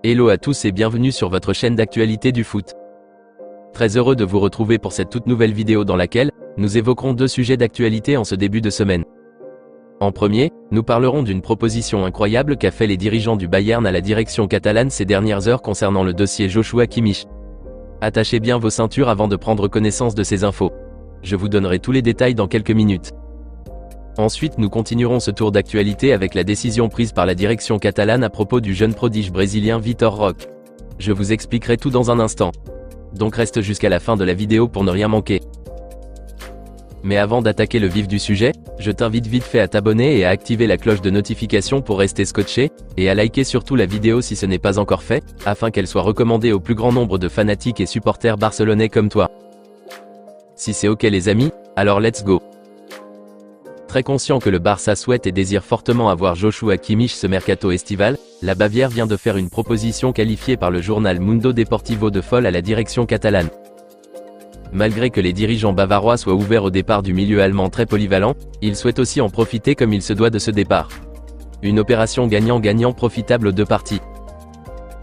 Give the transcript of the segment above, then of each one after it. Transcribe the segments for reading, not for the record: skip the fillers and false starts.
Hello à tous et bienvenue sur votre chaîne d'actualité du foot. Très heureux de vous retrouver pour cette toute nouvelle vidéo dans laquelle nous évoquerons deux sujets d'actualité en ce début de semaine. En premier, nous parlerons d'une proposition incroyable qu'a fait les dirigeants du Bayern à la direction catalane ces dernières heures concernant le dossier Joshua Kimmich. Attachez bien vos ceintures avant de prendre connaissance de ces infos. Je vous donnerai tous les détails dans quelques minutes. Ensuite, nous continuerons ce tour d'actualité avec la décision prise par la direction catalane à propos du jeune prodige brésilien Vitor Roque. Je vous expliquerai tout dans un instant. Donc reste jusqu'à la fin de la vidéo pour ne rien manquer. Mais avant d'attaquer le vif du sujet, je t'invite vite fait à t'abonner et à activer la cloche de notification pour rester scotché, et à liker surtout la vidéo si ce n'est pas encore fait, afin qu'elle soit recommandée au plus grand nombre de fanatiques et supporters barcelonais comme toi. Si c'est ok les amis, alors let's go. Très conscient que le Barça souhaite et désire fortement avoir Joshua Kimmich ce mercato estival, la Bavière vient de faire une proposition qualifiée par le journal Mundo Deportivo de folle à la direction catalane. Malgré que les dirigeants bavarois soient ouverts au départ du milieu allemand très polyvalent, ils souhaitent aussi en profiter comme il se doit de ce départ. Une opération gagnant-gagnant profitable aux deux parties.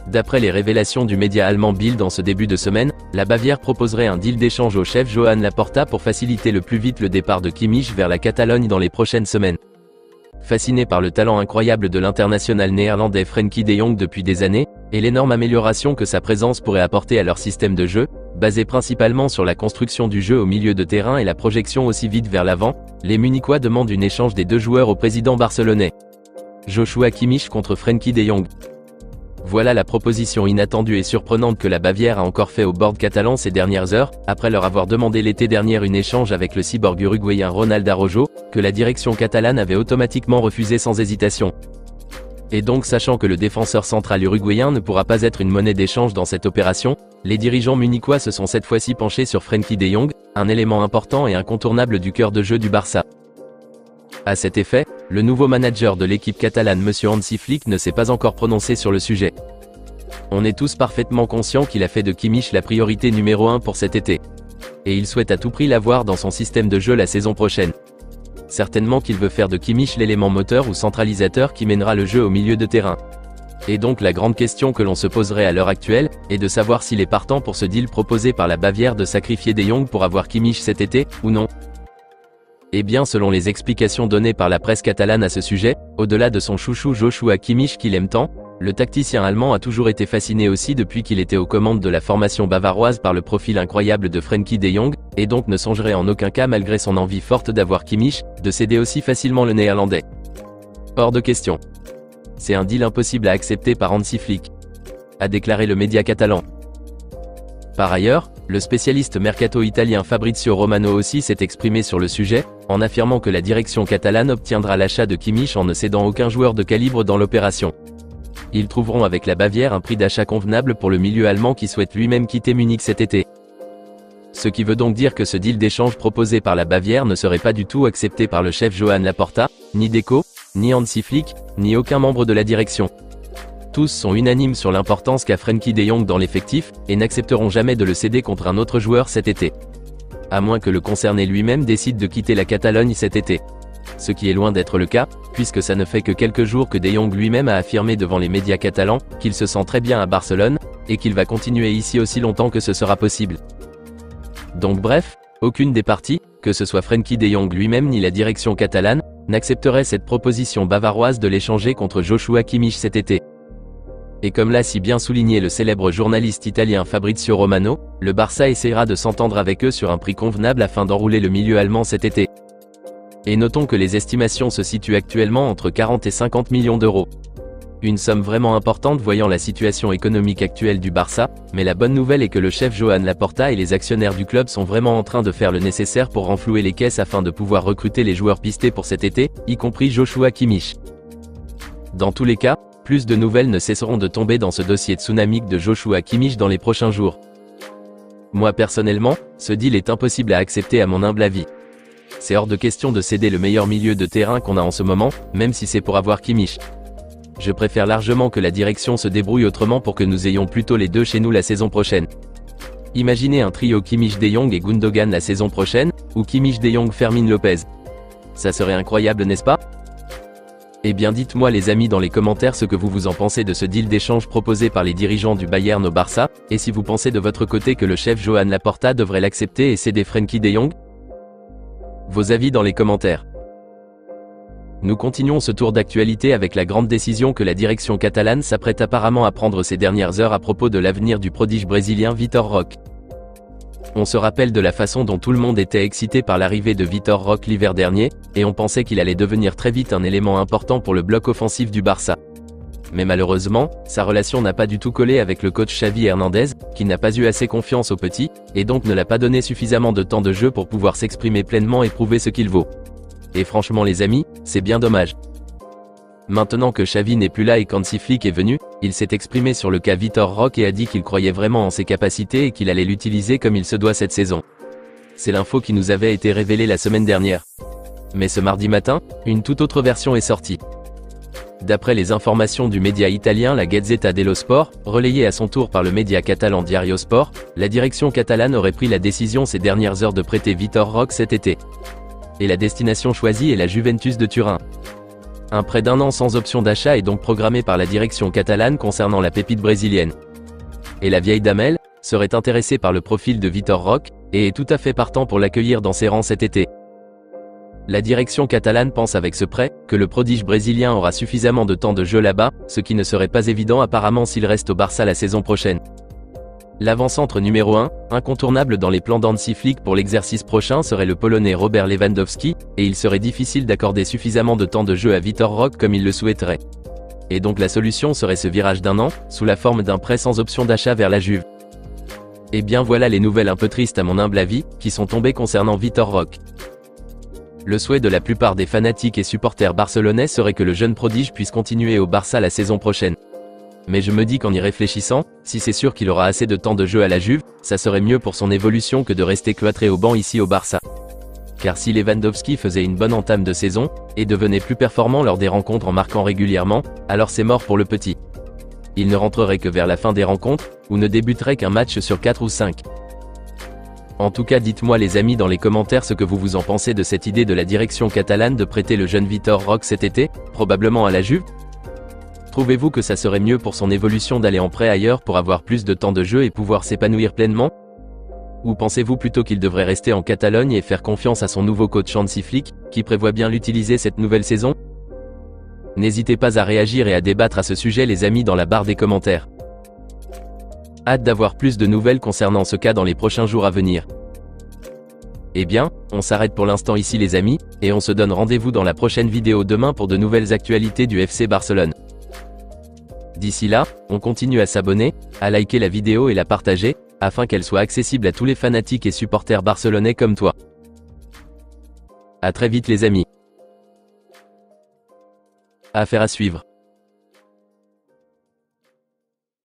D'après les révélations du média allemand Bild en ce début de semaine, la Bavière proposerait un deal d'échange au chef Joan Laporta pour faciliter le plus vite le départ de Kimmich vers la Catalogne dans les prochaines semaines. Fasciné par le talent incroyable de l'international néerlandais Frenkie de Jong depuis des années, et l'énorme amélioration que sa présence pourrait apporter à leur système de jeu, basé principalement sur la construction du jeu au milieu de terrain et la projection aussi vite vers l'avant, les Munichois demandent une échange des deux joueurs au président barcelonais. Joshua Kimmich contre Frenkie de Jong. Voilà la proposition inattendue et surprenante que la Bavière a encore fait au board catalan ces dernières heures, après leur avoir demandé l'été dernier une échange avec le cyborg uruguayen Ronald Araujo, que la direction catalane avait automatiquement refusé sans hésitation. Et donc sachant que le défenseur central uruguayen ne pourra pas être une monnaie d'échange dans cette opération, les dirigeants munichois se sont cette fois-ci penchés sur Frenkie de Jong, un élément important et incontournable du cœur de jeu du Barça. À cet effet, le nouveau manager de l'équipe catalane M. Hansi Flick ne s'est pas encore prononcé sur le sujet. On est tous parfaitement conscients qu'il a fait de Kimmich la priorité numéro 1 pour cet été. Et il souhaite à tout prix l'avoir dans son système de jeu la saison prochaine. Certainement qu'il veut faire de Kimmich l'élément moteur ou centralisateur qui mènera le jeu au milieu de terrain. Et donc la grande question que l'on se poserait à l'heure actuelle, est de savoir s'il est partant pour ce deal proposé par la Bavière de sacrifier de Jong pour avoir Kimmich cet été, ou non. Eh bien selon les explications données par la presse catalane à ce sujet, au-delà de son chouchou Joshua Kimmich qu'il aime tant, le tacticien allemand a toujours été fasciné aussi depuis qu'il était aux commandes de la formation bavaroise par le profil incroyable de Frenkie de Jong, et donc ne songerait en aucun cas malgré son envie forte d'avoir Kimmich, de céder aussi facilement le néerlandais. Hors de question. C'est un deal impossible à accepter par Hansi Flick, a déclaré le média catalan. Par ailleurs, le spécialiste mercato italien Fabrizio Romano aussi s'est exprimé sur le sujet, en affirmant que la direction catalane obtiendra l'achat de Kimmich en ne cédant aucun joueur de calibre dans l'opération. Ils trouveront avec la Bavière un prix d'achat convenable pour le milieu allemand qui souhaite lui-même quitter Munich cet été. Ce qui veut donc dire que ce deal d'échange proposé par la Bavière ne serait pas du tout accepté par le chef Joan Laporta, ni Deco, ni Hansi Flick, ni aucun membre de la direction. Tous sont unanimes sur l'importance qu'a Frenkie de Jong dans l'effectif, et n'accepteront jamais de le céder contre un autre joueur cet été. À moins que le concerné lui-même décide de quitter la Catalogne cet été. Ce qui est loin d'être le cas, puisque ça ne fait que quelques jours que de Jong lui-même a affirmé devant les médias catalans, qu'il se sent très bien à Barcelone, et qu'il va continuer ici aussi longtemps que ce sera possible. Donc bref, aucune des parties, que ce soit Frenkie de Jong lui-même ni la direction catalane, n'accepterait cette proposition bavaroise de l'échanger contre Joshua Kimmich cet été. Et comme l'a si bien souligné le célèbre journaliste italien Fabrizio Romano, le Barça essaiera de s'entendre avec eux sur un prix convenable afin d'enrouler le milieu allemand cet été. Et notons que les estimations se situent actuellement entre 40 et 50 millions d'euros. Une somme vraiment importante voyant la situation économique actuelle du Barça, mais la bonne nouvelle est que le chef Joan Laporta et les actionnaires du club sont vraiment en train de faire le nécessaire pour renflouer les caisses afin de pouvoir recruter les joueurs pistés pour cet été, y compris Joshua Kimmich. Dans tous les cas, plus de nouvelles ne cesseront de tomber dans ce dossier tsunamique de Joshua Kimmich dans les prochains jours. Moi personnellement, ce deal est impossible à accepter à mon humble avis. C'est hors de question de céder le meilleur milieu de terrain qu'on a en ce moment, même si c'est pour avoir Kimmich. Je préfère largement que la direction se débrouille autrement pour que nous ayons plutôt les deux chez nous la saison prochaine. Imaginez un trio Kimmich de Jong et Gundogan la saison prochaine, ou Kimmich de Jong Fermin Lopez. Ça serait incroyable n'est-ce pas ? Eh bien dites-moi les amis dans les commentaires ce que vous en pensez de ce deal d'échange proposé par les dirigeants du Bayern au Barça, et si vous pensez de votre côté que le chef Joan Laporta devrait l'accepter et céder Frenkie de Jong. Vos avis dans les commentaires. Nous continuons ce tour d'actualité avec la grande décision que la direction catalane s'apprête apparemment à prendre ces dernières heures à propos de l'avenir du prodige brésilien Vitor Roque. On se rappelle de la façon dont tout le monde était excité par l'arrivée de Vitor Roque l'hiver dernier, et on pensait qu'il allait devenir très vite un élément important pour le bloc offensif du Barça. Mais malheureusement, sa relation n'a pas du tout collé avec le coach Xavi Hernandez, qui n'a pas eu assez confiance au petit, et donc ne l'a pas donné suffisamment de temps de jeu pour pouvoir s'exprimer pleinement et prouver ce qu'il vaut. Et franchement les amis, c'est bien dommage. Maintenant que Xavi n'est plus là et qu'Hansi Flick est venu, il s'est exprimé sur le cas Vitor Roque et a dit qu'il croyait vraiment en ses capacités et qu'il allait l'utiliser comme il se doit cette saison. C'est l'info qui nous avait été révélée la semaine dernière. Mais ce mardi matin, une toute autre version est sortie. D'après les informations du média italien la Gazzetta dello Sport, relayée à son tour par le média catalan Diario Sport, la direction catalane aurait pris la décision ces dernières heures de prêter Vitor Roque cet été. Et la destination choisie est la Juventus de Turin. Un prêt d'1 an sans option d'achat est donc programmé par la direction catalane concernant la pépite brésilienne. Et la vieille dame, elle, serait intéressée par le profil de Vitor Roque, et est tout à fait partant pour l'accueillir dans ses rangs cet été. La direction catalane pense avec ce prêt, que le prodige brésilien aura suffisamment de temps de jeu là-bas, ce qui ne serait pas évident apparemment s'il reste au Barça la saison prochaine. L'avant-centre numéro 1, incontournable dans les plans d'Hansi Flick pour l'exercice prochain serait le Polonais Robert Lewandowski, et il serait difficile d'accorder suffisamment de temps de jeu à Vitor Roque comme il le souhaiterait. Et donc la solution serait ce virage d'1 an, sous la forme d'un prêt sans option d'achat vers la Juve. Et bien voilà les nouvelles un peu tristes à mon humble avis, qui sont tombées concernant Vitor Roque. Le souhait de la plupart des fanatiques et supporters barcelonais serait que le jeune prodige puisse continuer au Barça la saison prochaine. Mais je me dis qu'en y réfléchissant, si c'est sûr qu'il aura assez de temps de jeu à la Juve, ça serait mieux pour son évolution que de rester cloîtré au banc ici au Barça. Car si Lewandowski faisait une bonne entame de saison, et devenait plus performant lors des rencontres en marquant régulièrement, alors c'est mort pour le petit. Il ne rentrerait que vers la fin des rencontres, ou ne débuterait qu'un match sur 4 ou 5. En tout cas dites-moi les amis dans les commentaires ce que vous en pensez de cette idée de la direction catalane de prêter le jeune Vitor Roque cet été, probablement à la Juve. Trouvez-vous que ça serait mieux pour son évolution d'aller en prêt ailleurs pour avoir plus de temps de jeu et pouvoir s'épanouir pleinement? Ou pensez-vous plutôt qu'il devrait rester en Catalogne et faire confiance à son nouveau coach Hansi Flick, qui prévoit bien l'utiliser cette nouvelle saison? N'hésitez pas à réagir et à débattre à ce sujet les amis dans la barre des commentaires. Hâte d'avoir plus de nouvelles concernant ce cas dans les prochains jours à venir. Eh bien, on s'arrête pour l'instant ici les amis, et on se donne rendez-vous dans la prochaine vidéo demain pour de nouvelles actualités du FC Barcelone. D'ici là, on continue à s'abonner, à liker la vidéo et la partager, afin qu'elle soit accessible à tous les fanatiques et supporters barcelonais comme toi. À très vite les amis. Affaire à suivre.